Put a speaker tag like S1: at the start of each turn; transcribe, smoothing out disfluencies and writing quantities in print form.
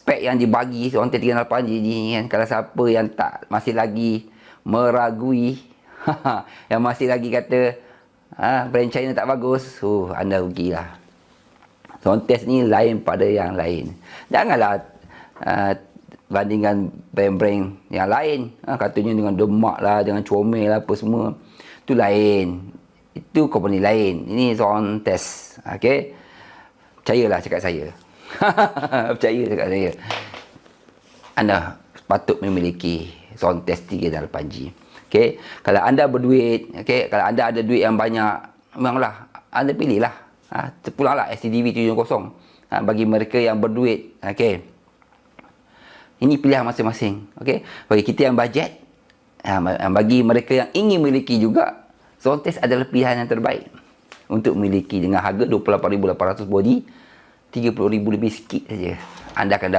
S1: spek yang dibagi Zontes 38G ni kan, kalau siapa yang masih lagi meragui yang masih lagi kata brand China tak bagus, anda rugilah. Zontes ni lain pada yang lain. Janganlah bandingkan brand-brand yang lain, katanya dengan Demak lah, dengan Comel lah, apa semua. Itu lain, itu company lain. Ini Zontes. Okay, percayalah cakap saya. Percaya cakap saya. Anda patut memiliki Zontes 38G. Okay, kalau anda berduit, okay, kalau anda ada duit yang banyak, memanglah anda pilihlah terpulanglah SCDV 710. Bagi mereka yang berduit, okay, ini pilihan masing-masing. Okay, bagi kita yang bajet, bagi mereka yang ingin memiliki juga, Zontes adalah pilihan yang terbaik untuk memiliki dengan harga 28,800 body, 30,000 lebih sikit saja. Anda akan dapat